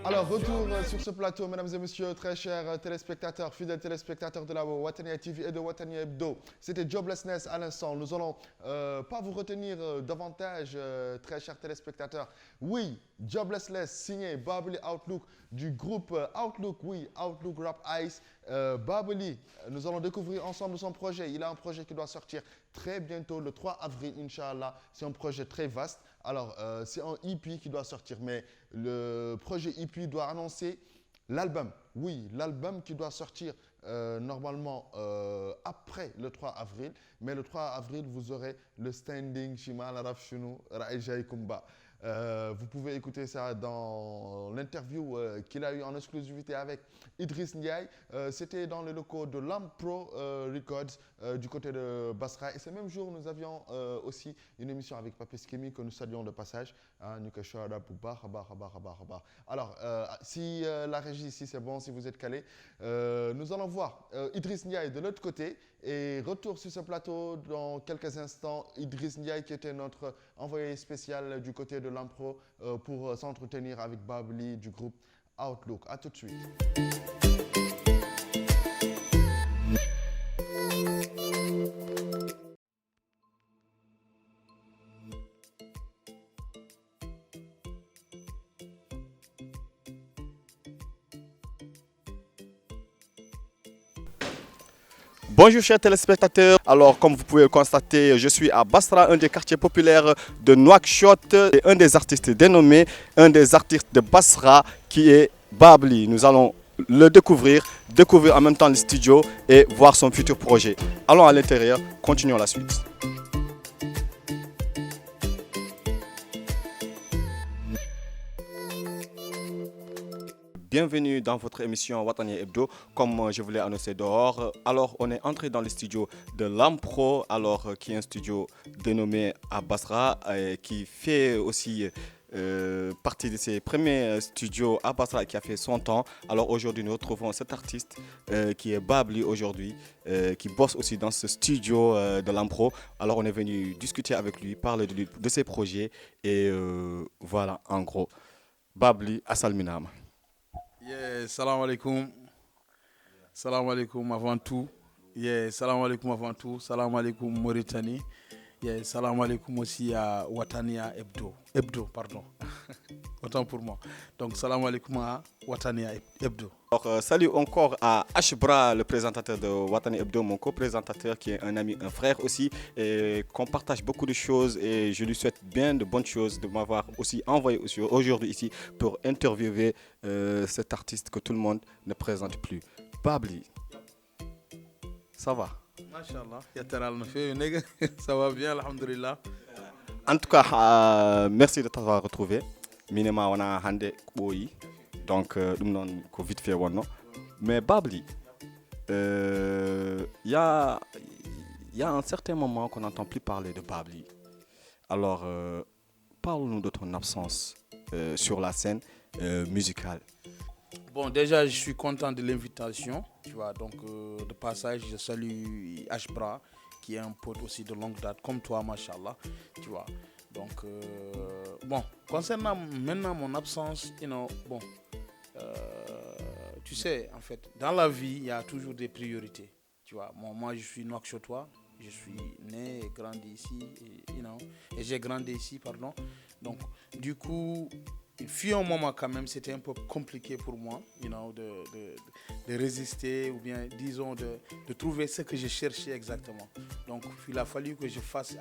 Alors, retour sur ce plateau, mesdames et messieurs, très chers téléspectateurs, fidèles téléspectateurs de la Watania TV et de Watania Hebdo. C'était Joblessness à l'instant. Nous allons pas vous retenir davantage, très chers téléspectateurs. Oui, Joblessness, signé Babli Outlook du groupe Outlook, oui, Outlook Rap Ice. Babli, nous allons découvrir ensemble son projet. Il a un projet qui doit sortir très bientôt, le 3 avril, Inch'Allah. C'est un projet très vaste. Alors, c'est un EP qui doit sortir, mais le projet EP doit annoncer l'album. Oui, l'album qui doit sortir normalement après le 3 avril. Mais le 3 avril, vous aurez le standing Shimal Araf Chounou Raïjaï Kumba. Vous pouvez écouter ça dans l'interview qu'il a eu en exclusivité avec Idriss Ndiaye. C'était dans les locaux de Lampro Records du côté de Basra. Et ce même jour, nous avions aussi une émission avec Papé Skemi que nous saluons de passage. Alors, si la régie, si c'est bon, si vous êtes calé, nous allons voir Idriss Ndiaye de l'autre côté. Et retour sur ce plateau dans quelques instants, Idriss Ndiaye qui était notre envoyé spécial du côté de l'Ampro pour s'entretenir avec Babli du groupe Outlook. A tout de suite. Bonjour chers téléspectateurs, alors comme vous pouvez le constater, je suis à Basra, un des quartiers populaires de Nouakchott, et un des artistes dénommés, un des artistes de Basra qui est Babli. Nous allons le découvrir en même temps le studio et voir son futur projet. Allons à l'intérieur, continuons la suite. Bienvenue dans votre émission Watania Hebdo, comme je vous l'ai annoncé dehors. Alors, on est entré dans le studio de Lampro, alors qui est un studio dénommé à Basra, qui fait aussi partie de ses premiers studios à Basra, qui a fait son temps. Alors aujourd'hui, nous retrouvons cet artiste qui est Babli aujourd'hui, qui bosse aussi dans ce studio de Lampro. Alors, on est venu discuter avec lui, parler de ses projets et voilà, en gros. Babli, Assalminam. Yeah, salam alaikum. Salam alaikum avant tout. Yeah, salam alaikum avant tout. Salam alaikum Mauritanie. Yeah, salam alaikum aussi à Watania Hebdo. Hebdo, pardon. Autant pour moi. Donc, salam alaikum à Watania Hebdo. Alors, salut encore à Ashbra, le présentateur de Watania Hebdo, mon co-présentateur qui est un ami, un frère aussi, et qu'on partage beaucoup de choses et je lui souhaite bien de bonnes choses de m'avoir aussi envoyé aussi aujourd'hui ici pour interviewer cet artiste que tout le monde ne présente plus. Babli, ça va? Machallah, ça va bien, alhamdulillah. En tout cas, merci de t'avoir retrouvé. Minema wana hande boyi. Donc, nous ko vite fait wonno. Mais Babli, il y a un certain moment qu'on n'entend plus parler de Babli. Alors, parle-nous de ton absence sur la scène musicale. Bon, déjà, je suis content de l'invitation. Tu vois, donc, de passage, je salue Ashbra, qui est un pote aussi de longue date, comme toi, machallah. Tu vois. Donc, bon, concernant maintenant mon absence, bon, tu sais, en fait, dans la vie, il y a toujours des priorités. Tu vois, moi, je suis Nouakchottois, je suis né et grandi ici, et j'ai grandi ici, pardon. Donc, du coup, il fut un moment quand même, c'était un peu compliqué pour moi, de résister ou bien, disons, de trouver ce que je cherchais exactement. Donc, il a fallu que je fasse,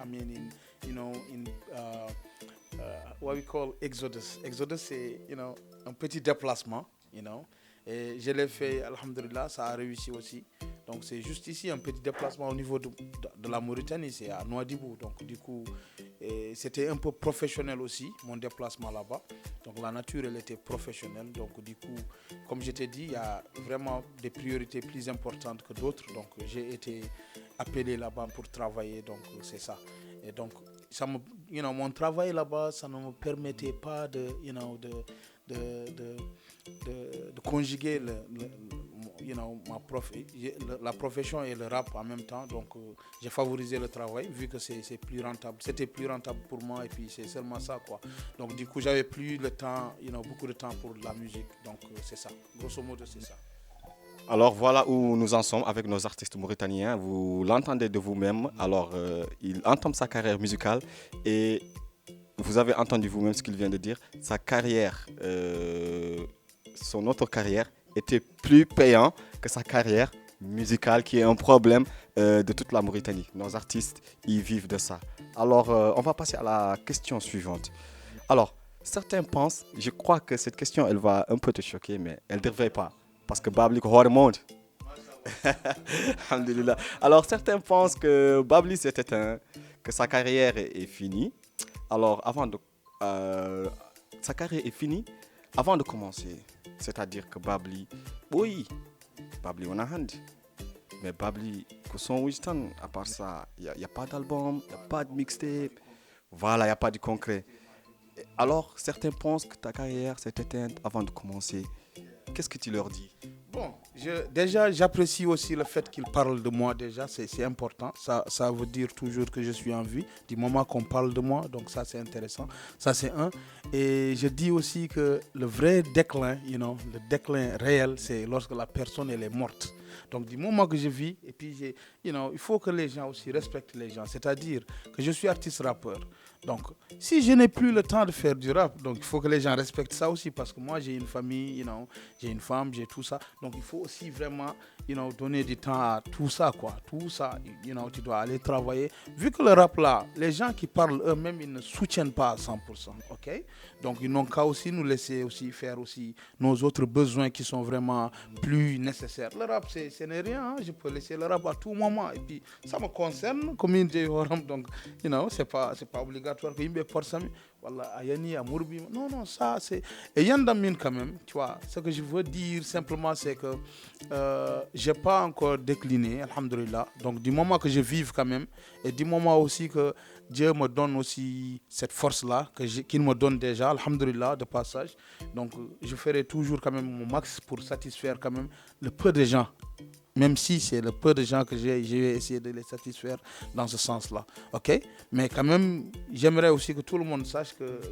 what we call Exodus. Exodus, c'est, un petit déplacement, et je l'ai fait, alhamdulillah, ça a réussi aussi. Donc, c'est juste ici, un petit déplacement au niveau de la Mauritanie, c'est à Nouadhibou. Donc, du coup, c'était un peu professionnel aussi, mon déplacement là-bas. Donc, la nature, elle était professionnelle. Donc, du coup, comme je t'ai dit, il y a vraiment des priorités plus importantes que d'autres. Donc, j'ai été appelé là-bas pour travailler. Donc, c'est ça. Et donc, mon travail là-bas, ça ne me permettait pas de conjuguer la profession et le rap en même temps. Donc, j'ai favorisé le travail vu que c'est plus rentable. C'était plus rentable pour moi et puis c'est seulement ça, quoi. Donc, du coup, j'avais plus le temps, beaucoup de temps pour la musique. Donc, c'est ça. Grosso modo, c'est ça. Alors voilà où nous en sommes avec nos artistes mauritaniens. Vous l'entendez de vous-même. Alors, il entame sa carrière musicale et vous avez entendu vous-même ce qu'il vient de dire. Sa carrière, son autre carrière était plus payant que sa carrière musicale, qui est un problème de toute la Mauritanie. Nos artistes, ils vivent de ça. Alors, on va passer à la question suivante. Alors, certains pensent, je crois que cette question, elle va un peu te choquer, mais elle ne devrait pas. Parce que Babli, c'est le monde. Alhamdulillah. Alors, certains pensent que Babli s'est éteint, que sa carrière est finie. Alors, sa carrière est finie avant de commencer. C'est-à-dire que Babli, oui, Babli on a hand. Mais Babli, que son Winston, à part ça, il n'y a pas d'album, il n'y a pas de mixtape. Voilà, il n'y a pas de concret. Alors, certains pensent que ta carrière s'est éteinte avant de commencer. Qu'est-ce que tu leur dis? Bon, déjà, j'apprécie aussi le fait qu'ils parlent de moi déjà, c'est important. Ça veut dire toujours que je suis en vie, du moment qu'on parle de moi, donc ça c'est intéressant. Ça c'est un. Et je dis aussi que le vrai déclin, le déclin réel, c'est lorsque la personne elle est morte. Donc du moment que je vis, et puis il faut que les gens aussi respectent les gens. C'est-à-dire que je suis artiste rappeur. Donc si je n'ai plus le temps de faire du rap, donc il faut que les gens respectent ça aussi parce que moi j'ai une famille, j'ai une femme, j'ai tout ça. Donc il faut aussi vraiment donner du temps à tout ça, quoi. Tout ça, tu dois aller travailler. Vu que le rap là, les gens qui parlent eux-mêmes, ils ne soutiennent pas à 100%, ok? Donc ils n'ont qu'à aussi nous laisser aussi faire aussi nos autres besoins qui sont vraiment plus nécessaires. Le rap, ce n'est rien, hein. Je peux laisser le rap à tout moment. Et puis ça me concerne, comme il dit, donc, c'est pas obligatoire que je porte ça. Voilà, Ayani, Amourbi. Non, ça c'est. Et Yandamine quand même, tu vois. Ce que je veux dire simplement, c'est que je n'ai pas encore décliné, alhamdoulilah. Donc, du moment que je vive quand même, et du moment aussi que Dieu me donne aussi cette force-là, qu'il me donne déjà, alhamdoulilah, de passage. Donc, je ferai toujours quand même mon max pour satisfaire quand même le peu de gens. Même si c'est le peu de gens que j'ai essayé de les satisfaire dans ce sens-là. OK? Mais quand même, j'aimerais aussi que tout le monde sache que,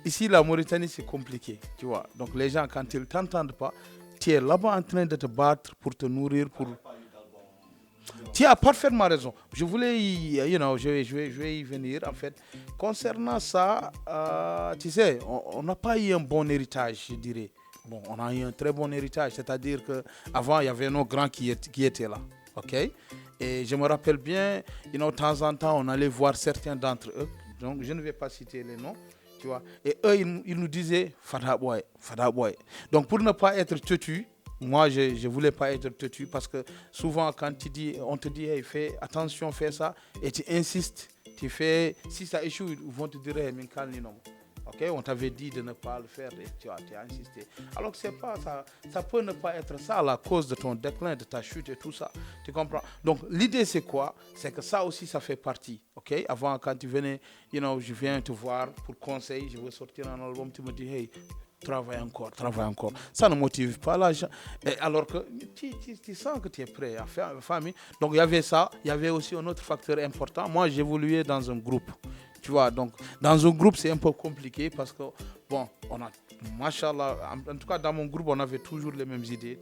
ici, la Mauritanie, c'est compliqué, tu vois. Donc, les gens, quand ils ne t'entendent pas, tu es là-bas en train de te battre pour te nourrir, pour... Tu as parfaitement raison. Je voulais, je vais y venir, en fait. Concernant ça, tu sais, on n'a pas eu un bon héritage, je dirais. Bon, on a eu un très bon héritage, c'est-à-dire qu'avant, il y avait nos grands qui étaient là, ok? Et je me rappelle bien, de temps en temps, on allait voir certains d'entre eux, donc je ne vais pas citer les noms, tu vois? Et eux, ils nous disaient « Fada boy, Fada boy ». Donc, pour ne pas être têtu, moi, je ne voulais pas être têtu parce que souvent, quand on te dit « Hey, fais attention, fais ça », et tu insistes, tu fais, si ça échoue, ils vont te dire « Hey, mais calme, ok, on t'avait dit de ne pas le faire et tu as insisté. Alors que c'est pas ça, ça peut ne pas être ça la cause de ton déclin, de ta chute et tout ça. Tu comprends? Donc l'idée c'est quoi? C'est que ça aussi ça fait partie. Ok? Avant quand tu venais, je viens te voir pour conseil, je veux sortir un album, tu me dis hey, travaille encore. Ça ne motive pas l'argent. Alors que tu sens que tu es prêt à faire une famille. Donc il y avait ça, il y avait aussi un autre facteur important. Moi j'évoluais dans un groupe. Tu vois, donc dans un groupe, c'est un peu compliqué parce que, bon, on a, machallah, en tout cas dans mon groupe, on avait toujours les mêmes idées.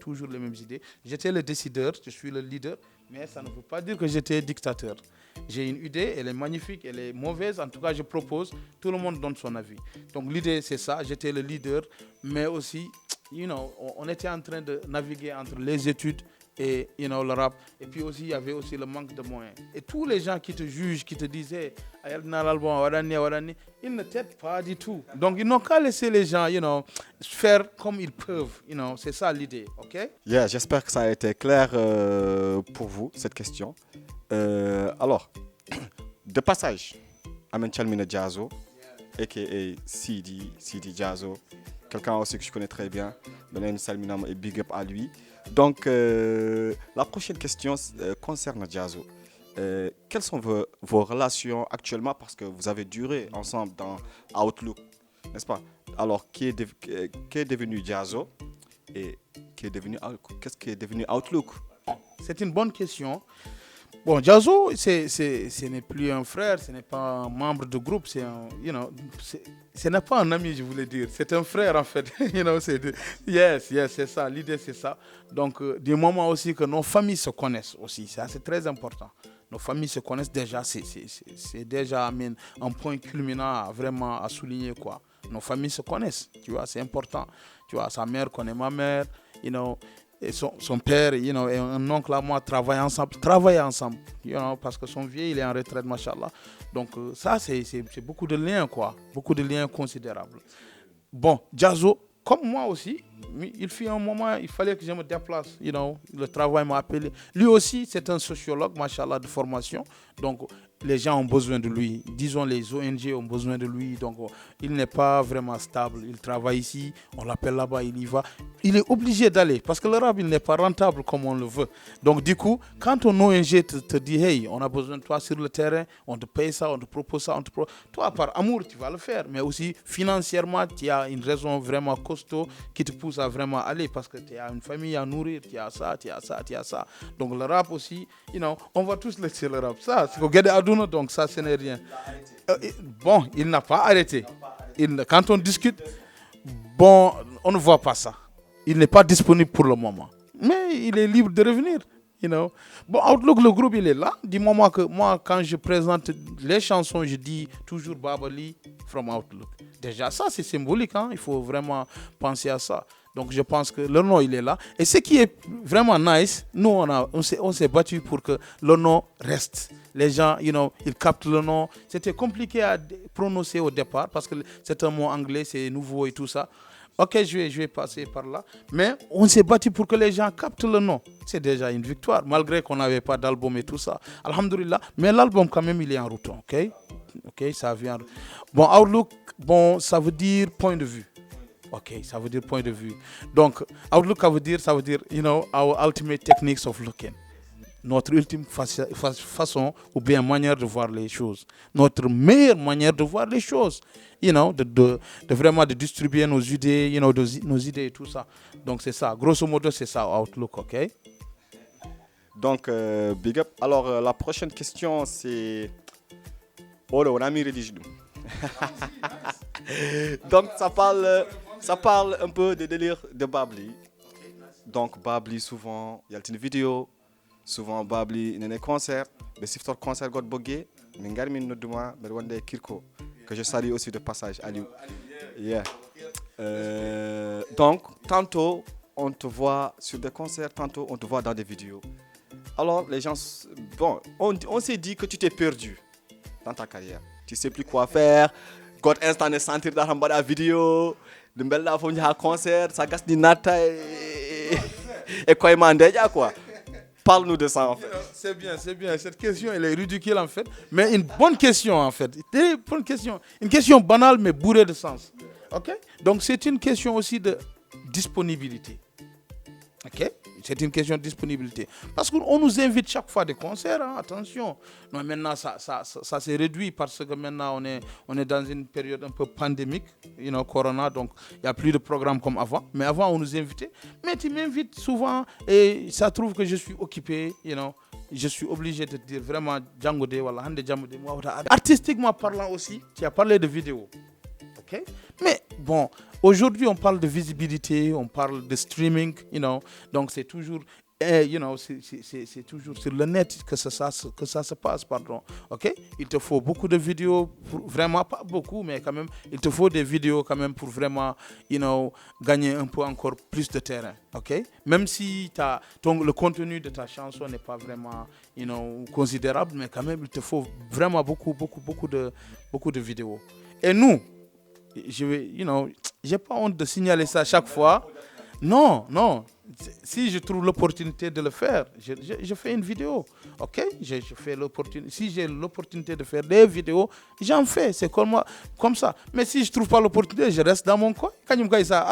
J'étais le décideur, je suis le leader, mais ça ne veut pas dire que j'étais dictateur. J'ai une idée, elle est magnifique, elle est mauvaise, en tout cas je propose, tout le monde donne son avis. Donc l'idée c'est ça, j'étais le leader, mais aussi, on était en train de naviguer entre les études et le rap, et puis aussi il y avait aussi le manque de moyens. Et tous les gens qui te jugent, qui te disaient ils ne t'aident pas du tout. Donc ils n'ont qu'à laisser les gens faire comme ils peuvent. C'est ça l'idée, ok? Yeah, j'espère que ça a été clair pour vous, cette question. Alors, de passage, Amen Chalmina Jazzo, a.k.a. Sidi Jazzo, quelqu'un aussi que je connais très bien, Benen Salminam et big up à lui. Donc, la prochaine question concerne Jazzo. Quelles sont vos relations actuellement, parce que vous avez duré ensemble dans Outlook, n'est-ce pas? Alors, qui est devenu Jazzo et qu'est-ce qui est devenu Outlook? C'est une bonne question. Bon, Jazzo, ce n'est plus un frère, ce n'est pas un membre de groupe, ce n'est pas un ami, je voulais dire. C'est un frère, en fait. Yes, c'est ça. L'idée, c'est ça. Donc, du moment aussi que nos familles se connaissent aussi, ça, c'est très important. Nos familles se connaissent déjà, c'est déjà un point culminant vraiment à souligner, quoi. Nos familles se connaissent, tu vois, c'est important. Tu vois, sa mère connaît ma mère, et son père, et un oncle à moi travaillent ensemble, parce que son vieux, il est en retraite, machallah. Donc ça, c'est beaucoup de liens, quoi, beaucoup de liens considérables. Bon, Jazzo, comme moi aussi, il fut un moment, il fallait que je me déplace, le travail m'a appelé. Lui aussi, c'est un sociologue, machallah, de formation, donc les gens ont besoin de lui, disons les ONG ont besoin de lui, donc il n'est pas vraiment stable, il travaille ici, on l'appelle là-bas, il y va, il est obligé d'aller, parce que le rap, il n'est pas rentable comme on le veut. Donc du coup, quand ton ONG te dit, hey, on a besoin de toi sur le terrain, on te paye ça, on te propose ça, toi par amour, tu vas le faire, mais aussi financièrement, tu as une raison vraiment costaud qui te pousse à vraiment aller, parce que tu as une famille à nourrir, tu as ça. Donc le rap aussi, on va tous laisser le rap, ça, c'est que Aduna, donc ça, ce n'est rien. Bon, il n'a pas arrêté. Quand on discute, bon, on ne voit pas ça. Il n'est pas disponible pour le moment. Mais il est libre de revenir. Bon, Outlook, le groupe, il est là. Du moment que moi, quand je présente les chansons, je dis toujours Babali from Outlook. Déjà, ça, c'est symbolique. Hein? Il faut vraiment penser à ça. Donc, je pense que le nom, il est là. Et ce qui est vraiment nice, nous, on s'est battu pour que le nom reste. Les gens, ils captent le nom. C'était compliqué à prononcer au départ parce que c'est un mot anglais, c'est nouveau et tout ça. Ok, je vais passer par là. Mais on s'est battu pour que les gens captent le nom. C'est déjà une victoire, malgré qu'on n'avait pas d'album et tout ça. Alhamdulillah. Mais l'album, quand même, il est en route. Ok, ça vient. Bon, Outlook, ça veut dire point de vue. Ok, ça veut dire point de vue. Donc, Outlook, ça veut dire, our ultimate techniques of looking. Notre ultime façon ou bien manière de voir les choses. Notre meilleure manière de voir les choses. De vraiment de distribuer nos idées, nos idées et tout ça. Donc, c'est ça. Grosso modo, c'est ça, Outlook, ok? Donc, big up. Alors, la prochaine question, c'est... Oh, on a mis religion. Donc, ça parle un peu des délires de Babli. Donc, Babli, souvent, il y a une vidéo. Souvent, Babli, il y a des concerts. Mais si tu as un concert, God Bogé, mais je suis Kirko, que je salue aussi de passage. Aliou. Yeah. Donc, tantôt, on te voit sur des concerts, tantôt, on te voit dans des vidéos. Alors, les gens, on s'est dit que tu t'es perdu dans ta carrière. Tu ne sais plus quoi faire. God instant de sentir dans la vidéo. De belle fois, un concert, ça casse des natas et quoi, il m'a dit quoi. Parle-nous de ça en fait. C'est bien. Cette question, elle est ridicule en fait. Mais une bonne question en fait. Une bonne question. Une question banale mais bourrée de sens. Ok? Donc c'est une question aussi de disponibilité. Ok? C'est une question de disponibilité. Parce qu'on nous invite chaque fois à des concerts, hein, attention. Non, maintenant, ça s'est réduit parce que maintenant, on est dans une période un peu pandémique, Corona, donc il n'y a plus de programmes comme avant. Mais avant, on nous invitait. Mais tu m'invites souvent et ça trouve que je suis occupé, je suis obligé de te dire vraiment, Django de, voilà, artistiquement parlant aussi, tu as parlé de vidéo. Okay? Mais bon, aujourd'hui, on parle de visibilité, on parle de streaming, donc c'est toujours, c'est toujours sur le net que ça se passe, pardon. Ok? Il te faut beaucoup de vidéos, vraiment pas beaucoup, mais quand même, il te faut des vidéos quand même pour vraiment, gagner un peu encore plus de terrain. Ok? Même si le contenu de ta chanson n'est pas vraiment, considérable, mais quand même, il te faut vraiment beaucoup de vidéos. Et nous, j'ai pas honte de signaler ça chaque fois. Non. Si je trouve l'opportunité de le faire, je fais une vidéo. Ok? Je fais l'opportunité. Si j'ai l'opportunité de faire des vidéos, j'en fais. C'est comme ça. Mais si je trouve pas l'opportunité, je reste dans mon coin. Quand tu me dis ça,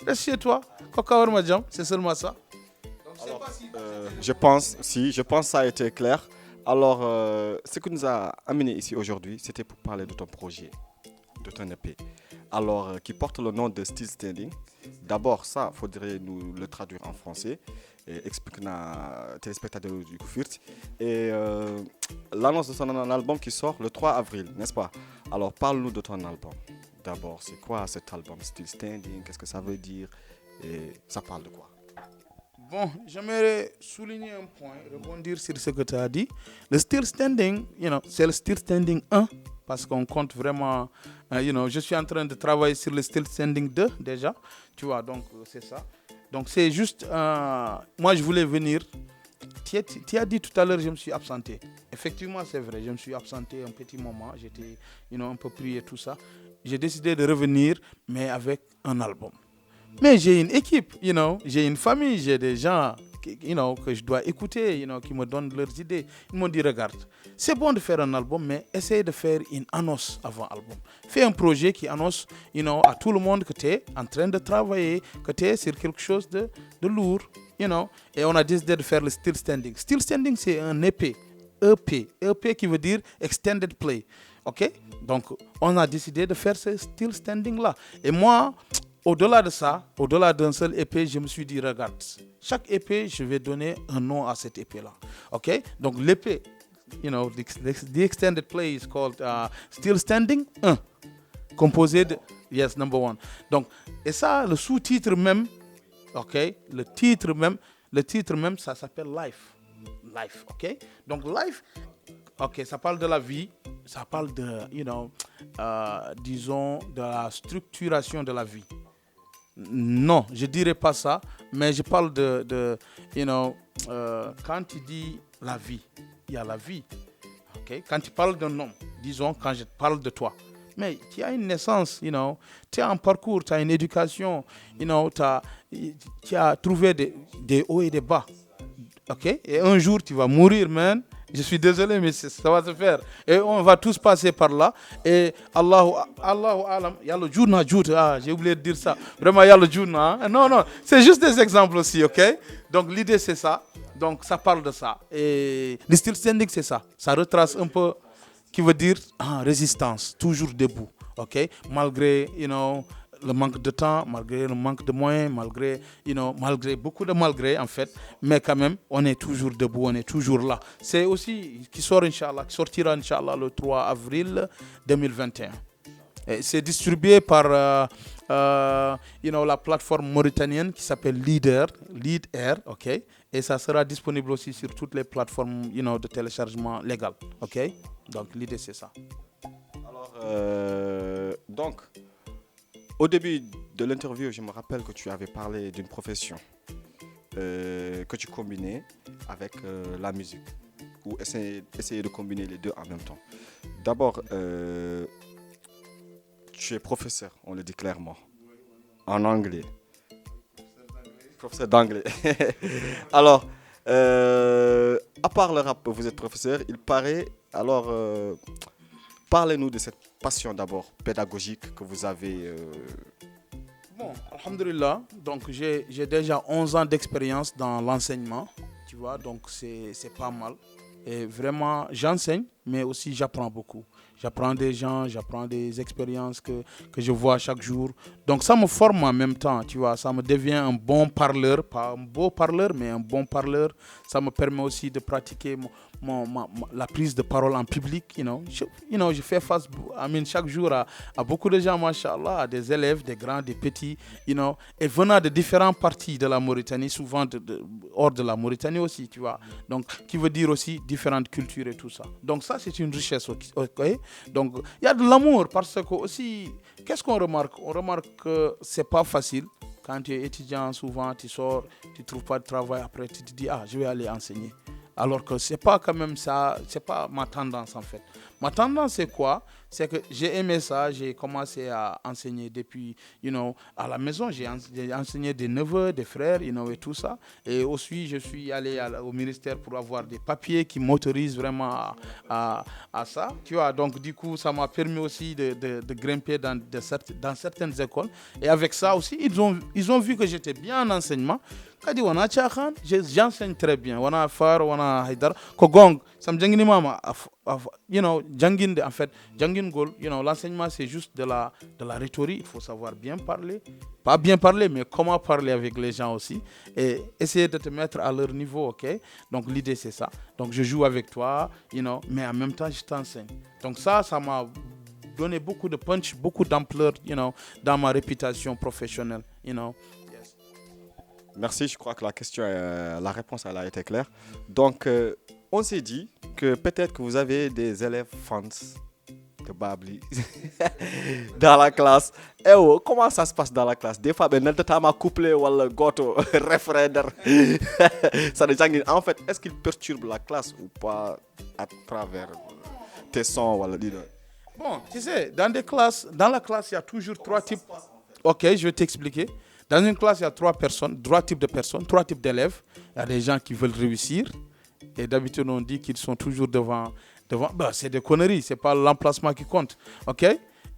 reste chez toi. C'est seulement ça. Alors, je pense que ça a été clair. Alors, ce qui nous a amené ici aujourd'hui, c'était pour parler de ton projet, de ton EP. Alors, qui porte le nom de Still Standing. d'abord, ça, il faudrait nous le traduire en français. Et expliquer aux téléspectateurs du Koufurt. Et l'annonce de son album qui sort le 3 avril, n'est-ce pas? Alors, parle-nous de ton album. D'abord, c'est quoi cet album Still Standing? Qu'est-ce que ça veut dire? Et ça parle de quoi? Bon, j'aimerais souligner un point, rebondir sur ce que tu as dit. Le Still Standing, c'est le Still Standing 1, parce qu'on compte vraiment, je suis en train de travailler sur le Still Standing 2 déjà, tu vois, donc c'est ça. Donc c'est juste, moi je voulais venir, tu as dit tout à l'heure, je me suis absenté. Effectivement, c'est vrai, je me suis absenté un petit moment, j'étais un peu pris et tout ça. J'ai décidé de revenir, mais avec un album. Mais j'ai une équipe, j'ai une famille, j'ai des gens que je dois écouter, qui me donnent leurs idées. Ils m'ont dit, regarde, c'est bon de faire un album, mais essaye de faire une annonce avant l'album. Fais un projet qui annonce à tout le monde que tu es en train de travailler, que tu es sur quelque chose de lourd, Et on a décidé de faire le Still Standing. Still Standing, c'est un EP. EP qui veut dire Extended Play. OK? Donc, on a décidé de faire ce Still Standing-là. Et moi, au-delà de ça, au-delà d'un seul EP, je me suis dit, regarde, chaque EP, je vais donner un nom à cette EP-là. OK? Donc, l'EP, the extended play is called Still Standing 1. Composé de, yes, number 1. Donc, et ça, le sous-titre même, OK? Le titre même, ça s'appelle Life. Life, OK? Donc, Life, OK, ça parle de la vie, ça parle de, disons, de la structuration de la vie. Non, je ne dirais pas ça, mais je parle quand tu dis la vie, il y a la vie. Okay? Quand tu parles d'un homme, disons, quand je parle de toi, mais tu as une naissance, tu as un parcours, tu as une éducation, tu as trouvé des hauts et des bas. Okay? Et un jour, tu vas mourir, man. Je suis désolé, mais ça va se faire. Et on va tous passer par là. Et Allahu Alam, il y a le journal, j'ai oublié de dire ça. Vraiment, il y a le journal. Non, c'est juste des exemples aussi, ok? Donc l'idée, c'est ça. Donc ça parle de ça. Et le Still Standing, c'est ça. Ça retrace un peu, qui veut dire résistance, toujours debout, ok? Malgré, le manque de temps, malgré le manque de moyens, malgré beaucoup de malgré en fait, mais quand même, on est toujours debout, on est toujours là. C'est aussi qui sortira Inch'Allah le 3 avril 2021. Et c'est distribué par la plateforme mauritanienne qui s'appelle Lead Air, ok? Et ça sera disponible aussi sur toutes les plateformes, de téléchargement légal, ok? Donc l'idée c'est ça. Alors, donc, au début de l'interview, je me rappelle que tu avais parlé d'une profession que tu combinais avec la musique, ou essayer de combiner les deux en même temps. D'abord, tu es professeur, on le dit clairement, en anglais. Professeur d'anglais. Alors, à part le rap, vous êtes professeur, il paraît, alors parlez-nous de cette passion d'abord pédagogique que vous avez. Bon, alhamdulillah, donc j'ai déjà 11 ans d'expérience dans l'enseignement, tu vois, donc c'est pas mal. Et vraiment, j'enseigne, mais aussi j'apprends beaucoup. J'apprends des gens, j'apprends des expériences que je vois chaque jour. Donc ça me forme en même temps, tu vois, ça me devient un bon parleur, pas un beau parleur, mais un bon parleur. Ça me permet aussi de pratiquer la prise de parole en public, je fais face chaque jour à beaucoup de gens, machallah, à des élèves, des grands, des petits, et venant de différentes parties de la Mauritanie, souvent hors de la Mauritanie aussi, tu vois. Donc, qui veut dire aussi différentes cultures et tout ça. Donc ça, c'est une richesse, ok. Donc, il y a de l'amour parce que aussi, qu'est-ce qu'on remarque? On remarque que c'est pas facile. Quand tu es étudiant, souvent, tu sors, tu trouves pas de travail, après tu te dis, je vais aller enseigner. Alors que c'est pas quand même ça, c'est pas ma tendance en fait. Ma tendance c'est quoi? C'est que j'ai aimé ça, j'ai commencé à enseigner depuis, à la maison, j'ai enseigné des neveux, des frères, et tout ça. Et aussi, je suis allé au ministère pour avoir des papiers qui m'autorisent vraiment à ça. Tu vois, donc du coup, ça m'a permis aussi de grimper dans certaines écoles. Et avec ça aussi, ils ont vu que j'étais bien en enseignement. J'enseigne très bien. Wana Far, Wana Haidar. Kogong, Samjangini Mama, Jangin, en fait, Jangin Gol, l'enseignement, c'est juste de la rhétorique. Il faut savoir bien parler. Pas bien parler, mais comment parler avec les gens aussi. Et essayer de te mettre à leur niveau, ok? Donc, l'idée, c'est ça. Donc, je joue avec toi, mais en même temps, je t'enseigne. Donc, ça m'a donné beaucoup de punch, beaucoup d'ampleur, dans ma réputation professionnelle, Yes. Merci, je crois que la réponse elle a été claire. Donc, on s'est dit que peut-être que vous avez des élèves fans de Babli dans la classe. Et comment ça se passe dans la classe? Des fois, n'importe ma couplé ou le goto référendum. Ça en fait, est-ce qu'il perturbe la classe ou pas à travers tes sons ou le leader? Bon, tu sais, dans la classe, il y a toujours trois types. Ok, je vais t'expliquer. Dans une classe, il y a trois types de personnes, trois types d'élèves. Il y a des gens qui veulent réussir. Et d'habitude, on dit qu'ils sont toujours devant. C'est des conneries, c'est pas l'emplacement qui compte. Ok?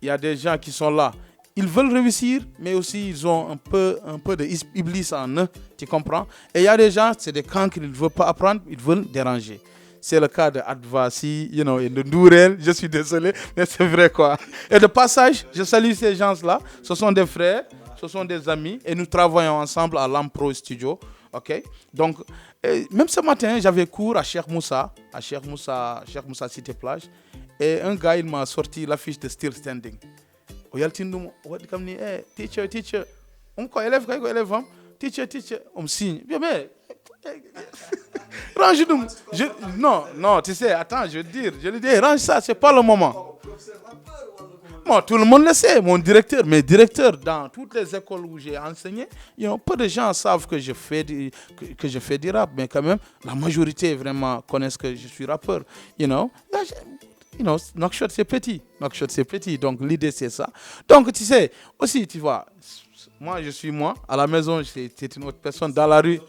Il y a des gens qui sont là. Ils veulent réussir, mais aussi ils ont un peu de iblis en eux. Tu comprends? Et il y a des gens, c'est des camps qu'ils ne veulent pas apprendre, ils veulent déranger. C'est le cas de Advasi, et de Nourel. Je suis désolé, mais c'est vrai quoi. Et de passage, je salue ces gens-là. Ce sont des frères, ce sont des amis. Et nous travaillons ensemble à l'Ampro Studio. Ok? Donc, même ce matin, j'avais cours à Cheikh Moussa Cité Plage. Et un gars, il m'a sorti l'affiche de Still Standing. Teacher. Élève, teacher. On me signe. Mais, range-nous. Non, tu sais, attends, je lui dis, range ça, c'est pas le moment. Bon, tout le monde le sait, mes directeurs dans toutes les écoles où j'ai enseigné, peu de gens savent que je fais du rap, mais quand même, la majorité vraiment connaissent que je suis rappeur, Nouakchott c'est petit, donc l'idée c'est ça. Donc tu sais, aussi tu vois, moi je suis moi, à la maison c'est une autre personne, dans la rue.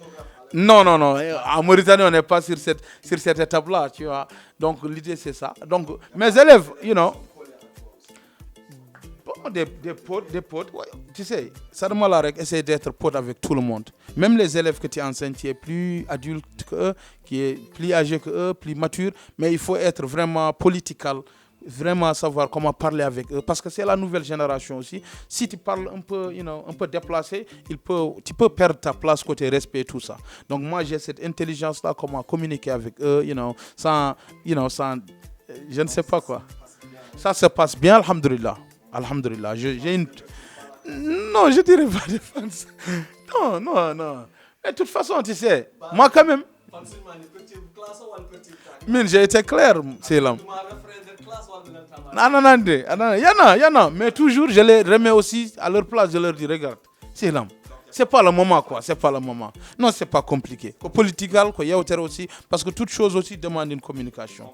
Non, en Mauritanie on n'est pas sur cette étape-là, tu vois. Donc l'idée c'est ça. Donc mes élèves, des potes, ouais, tu sais, ça demande à essayer d'être pote avec tout le monde. Même les élèves que tu enseignes, tu es plus adulte qu'eux, qui est plus âgé qu'eux, plus mature, mais il faut être vraiment political, vraiment savoir comment parler avec eux, parce que c'est la nouvelle génération aussi. Si tu parles un peu déplacé, tu peux perdre ta place côté respect et tout ça. Donc moi, j'ai cette intelligence-là, comment communiquer avec eux, sans, je ne sais pas quoi. Ça se passe bien, alhamdoulilah. Alhamdulillah, j'ai une... Non, je dirais pas de fans. Non. Mais de toute façon, tu sais, moi quand même... Mais j'ai été clair, c'est là. Non, il y en a. Mais toujours, je les remets aussi à leur place, je leur dis, regarde, c'est là. C'est pas le moment, quoi. C'est pas le moment. Non, c'est pas compliqué. Political, il y a aussi, parce que toute chose aussi demande une communication.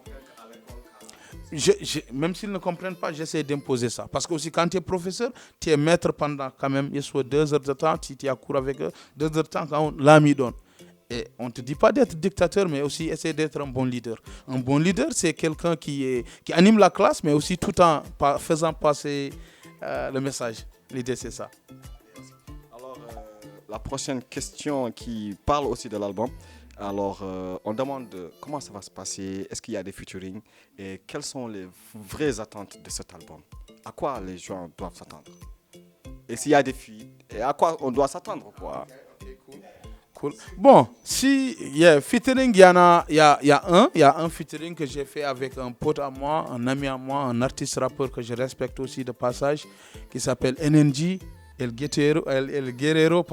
Même s'ils ne comprennent pas, j'essaie d'imposer ça. Parce que aussi, quand tu es professeur, tu es maître pendant quand même 2 heures de temps, tu es à cours avec eux, 2 heures de temps quand on l'ami donne. Et on ne te dit pas d'être dictateur, mais aussi essayer d'être un bon leader. Un bon leader, c'est quelqu'un qui anime la classe, mais aussi tout en faisant passer le message. L'idée, c'est ça. Alors, la prochaine question qui parle aussi de l'album. Alors, on demande comment ça va se passer, est-ce qu'il y a des featuring et quelles sont les vraies attentes de cet album? À quoi les gens doivent s'attendre? Et s'il y a des filles, et à quoi on doit s'attendre, quoi? Cool. Bon, si il y a featuring, il y a un featuring que j'ai fait avec un pote à moi, un ami à moi, un artiste rappeur que je respecte aussi de passage, qui s'appelle NNG, El Guerrero,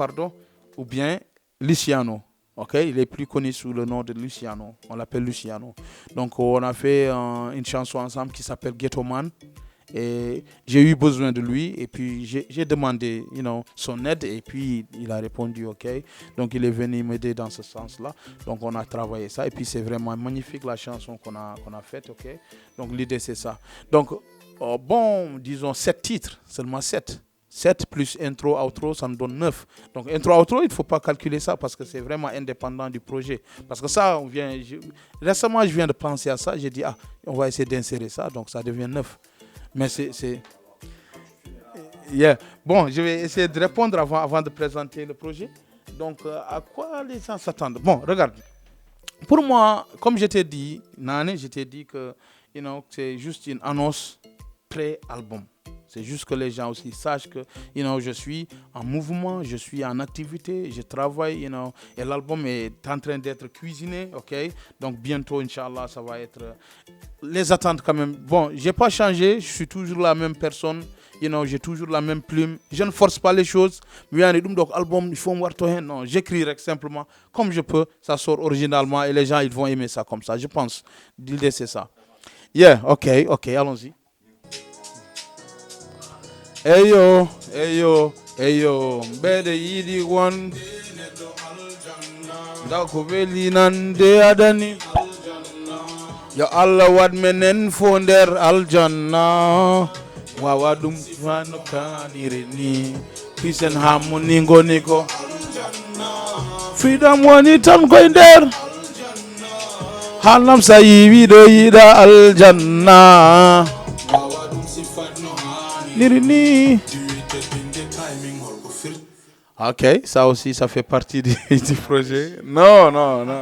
ou bien Luciano. Ok, il est plus connu sous le nom de Luciano. On l'appelle Luciano. Donc, on a fait une chanson ensemble qui s'appelle Ghetto Man. Et j'ai eu besoin de lui. Et puis, j'ai demandé son aide. Et puis, il a répondu OK. Donc, il est venu m'aider dans ce sens-là. Donc, on a travaillé ça. Et puis, c'est vraiment magnifique la chanson qu'on a faite. OK. Donc, l'idée, c'est ça. Donc, disons 7 titres. Seulement 7. 7 plus intro, outro, ça me donne 9. Donc, intro, outro, il ne faut pas calculer ça parce que c'est vraiment indépendant du projet. Parce que ça, récemment, je viens de penser à ça. J'ai dit, on va essayer d'insérer ça. Donc, ça devient 9. Mais c'est... Yeah. Bon, je vais essayer de répondre avant de présenter le projet. Donc, à quoi les gens s'attendent? Bon, regarde. Pour moi, comme je t'ai dit, Nane, je t'ai dit que c'est juste une annonce pré-album. C'est juste que les gens aussi sachent que, je suis en mouvement, je suis en activité, je travaille, et l'album est en train d'être cuisiné, ok? Donc bientôt, Inch'Allah, ça va être... Les attentes quand même. Bon, j'ai pas changé, je suis toujours la même personne, j'ai toujours la même plume. Je ne force pas les choses. Mais donc album, il faut me voir. Non, j'écris simplement comme je peux. Ça sort originalement et les gens, ils vont aimer ça comme ça, je pense. L'idée, c'est ça. Yeah, ok, allons-y. Eyo, bede yidi one. Dako veli nande adani. Ya Allah wad menen fonder aljanna. Wawadum fano kanirini. Peace and harmony ngoniko. Freedom wani tam koinder. Halam sayi wido yida aljanna. Nirini. Ok, ça aussi, ça fait partie du projet. Non.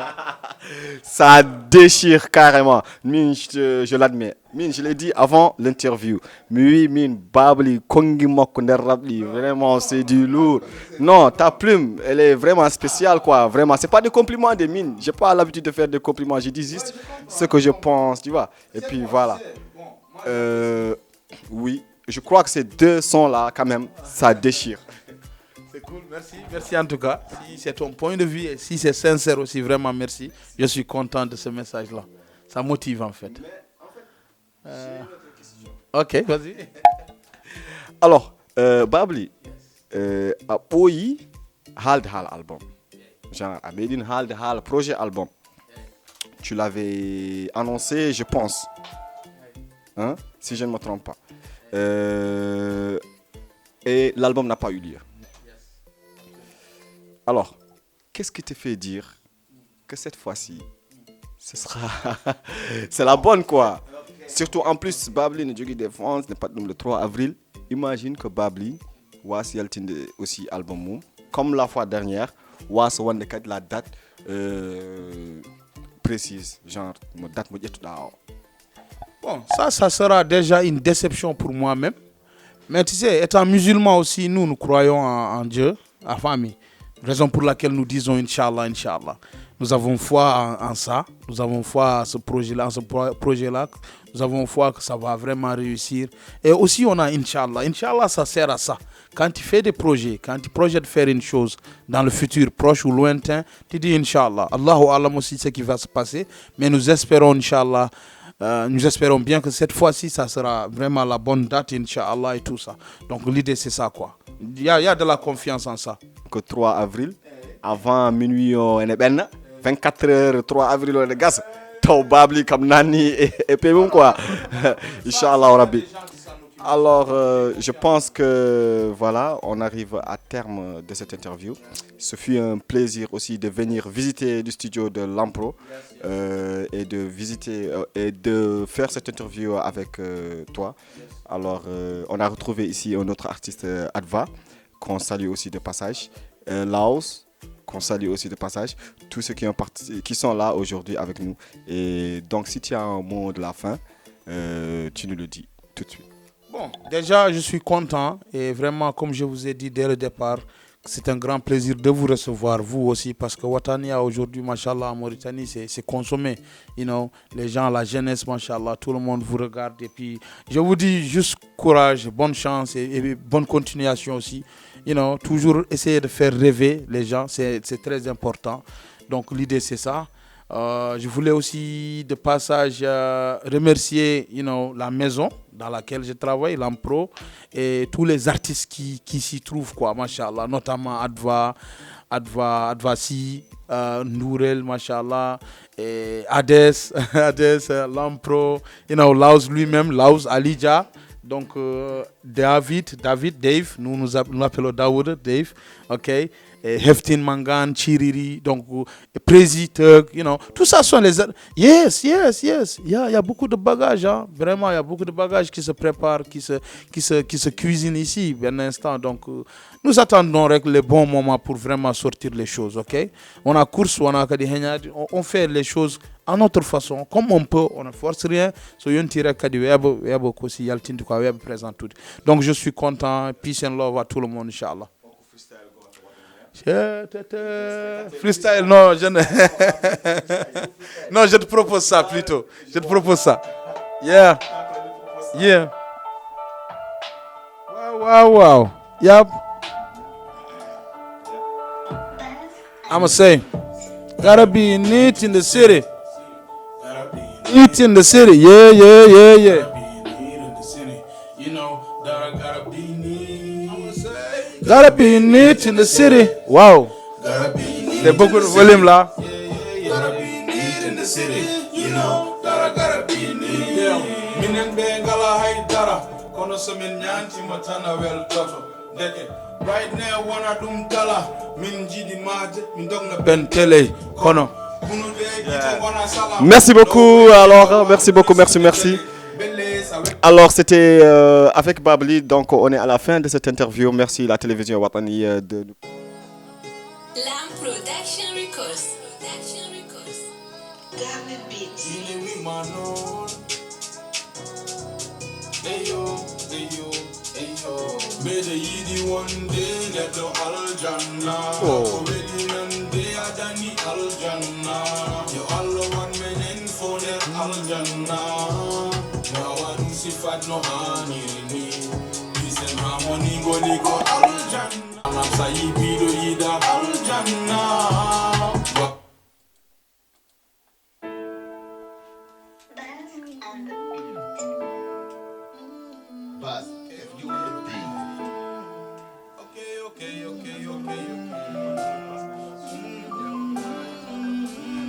Ça déchire carrément. Mine, je l'admets. Mine, je l'ai dit avant l'interview. Mais oui, mine, Babli, Kongi Mokunder Rabli, vraiment, c'est du lourd. Non, ta plume, elle est vraiment spéciale, quoi. Vraiment, c'est pas des compliments de mine. J'ai pas l'habitude de faire des compliments. Je dis juste ce que je pense, tu vois. Et puis voilà. Oui, je crois que ces deux sons-là, quand même, ça déchire. C'est cool, merci en tout cas. Si c'est ton point de vue et si c'est sincère aussi, vraiment merci. Je suis content de ce message-là. Ça motive en fait. Ok, vas-y. Alors, Babli, a Oyi, Hal album. Genre, à Medine Hal projet album. Tu l'avais annoncé, je pense. Hein? Si je ne me trompe pas. Et l'album n'a pas eu lieu. Alors, qu'est-ce qui te fait dire que cette fois-ci, ce sera... c'est la bonne, quoi. Surtout, en plus, Babli ne joue de France, n'est pas le 3 avril. Imagine que Babli, was yaltinde aussi album, comme la fois dernière, was one de la date précise, genre, date Bon, ça sera déjà une déception pour moi-même. Mais tu sais, étant musulmans aussi, nous croyons en Dieu, en famille. Raison pour laquelle nous disons Inch'Allah. Nous avons foi en ça. Nous avons foi à ce projet-là. Nous avons foi que ça va vraiment réussir. Et aussi, on a Inch'Allah. Inch'Allah, ça sert à ça. Quand tu fais des projets, quand tu projettes faire une chose dans le futur proche ou lointain, tu dis Inch'Allah. Allahu Alam aussi ce qui va se passer. Mais nous espérons, Inch'Allah, nous espérons bien que cette fois-ci, ça sera vraiment la bonne date, Inch'Allah et tout ça. Donc l'idée, c'est ça, quoi. Il y a de la confiance en ça. Que 3 avril, avant minuit, 24 heures, 3 avril, on est gaz. Babli comme Nani et Péboum, quoi. Inch'Allah, Rabbi. Alors, je pense que voilà, on arrive à terme de cette interview. Ce fut un plaisir aussi de venir visiter le studio de Lampro et de visiter et de faire cette interview avec toi. Alors, on a retrouvé ici un autre artiste, Adva, qu'on salue aussi de passage. Laos, qu'on salue aussi de passage. Tous ceux qui sont là aujourd'hui avec nous. Et donc, si tu as un mot de la fin, tu nous le dis tout de suite. Bon, déjà, je suis content et vraiment, comme je vous ai dit dès le départ, c'est un grand plaisir de vous recevoir, vous aussi, parce que Watania aujourd'hui, machallah, en Mauritanie, c'est consommé. Les gens, la jeunesse, machallah, tout le monde vous regarde. Et puis, je vous dis juste courage, bonne chance et bonne continuation aussi. Toujours essayer de faire rêver les gens, c'est très important. Donc, l'idée, c'est ça. Je voulais aussi de passage remercier la maison dans laquelle je travaille, Lampro, et tous les artistes qui s'y trouvent, quoi, machallah, notamment Advasi, Nourel, machallah, et Hades, Lampro, Laos lui-même, Laos Alija. Donc, Dave, nous l'appelons Daoud, Dave, ok. Heftin Mangan, Chiriri, donc Prési Turk, you know, tout ça sont les... Yes, il y a beaucoup de bagages, hein. Vraiment, il y a beaucoup de bagages qui se préparent, qui se cuisinent ici, un instant, donc nous attendons les bons moments pour vraiment sortir les choses, ok? On a course, on fait les choses à notre façon, comme on peut, on ne force rien. So yon tire kadi webo kosi yaltin quoi web présent tout. Donc je suis content, peace and love à tout le monde inchallah. Freestyle, non, je ne... non, je te propose ça plutôt. Je te propose ça. Yeah. Wow. Yep. I'ma say, gotta be neat in the city. Neat in the city, yeah. You know that I gotta be neat. Gotta be neat in the city. Wow. C'est beaucoup de volume là. Gotta be neat in the city. You know that I gotta be neat. Yeah. Minen bengala haidara. Kono semen nyanti matana wel toto. Deke. Right now wana dum dala. Min jidi maje. Min dogna ben tele. Kono. Merci beaucoup. Alors, merci. Alors, c'était avec Babli. Donc, on est à la fin de cette interview. Merci la télévision Watani de. Lam Production Records. Gabby Beats. Mede yidi one day neto aljanna. Already none day adani aljanna. You all one men for their aljanna. Now one sifat no hani ni. Peace and harmony go aljanna. I'm saying bido yida aljanna.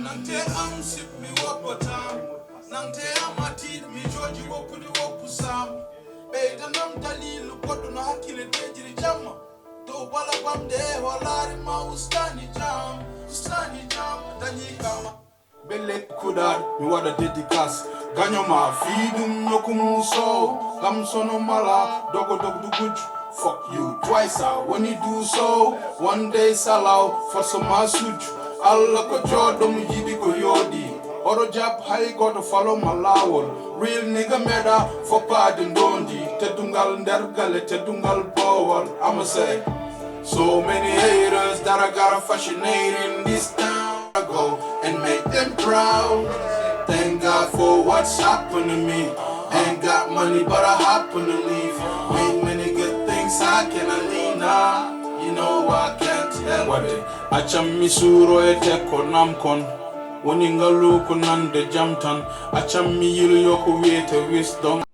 Nante am sip mi wapotam. Nante am atit mi joji wopudi wopusam. Beta nam dalilu podo na hakile tejiri jama. Do bala bamde walari ma ustani jam. Dani kama. Bele kudar mi wada dedikas. Ganyo ma fidum yokumu so. Gam sono mala dogo du guj. Fuck you twice out when you do so. One day salau for some masuj. Allah ko jodo mu jibi ko yodi. Oro jab hay go to follow malawol. Real nigga meda for pardon dondi. Tedungal ndergale tedungal power. I'ma say so many haters that I gotta fascinate in this town. I go and make them proud. Thank God for what's happened to me. Ain't got money but I happen to leave. Ain't many good things I can lean on. You know I can't help it. Acham misuro ete konam kon. Woningalu kunande jamtan. Acham mi yilu yoku wete wisdom.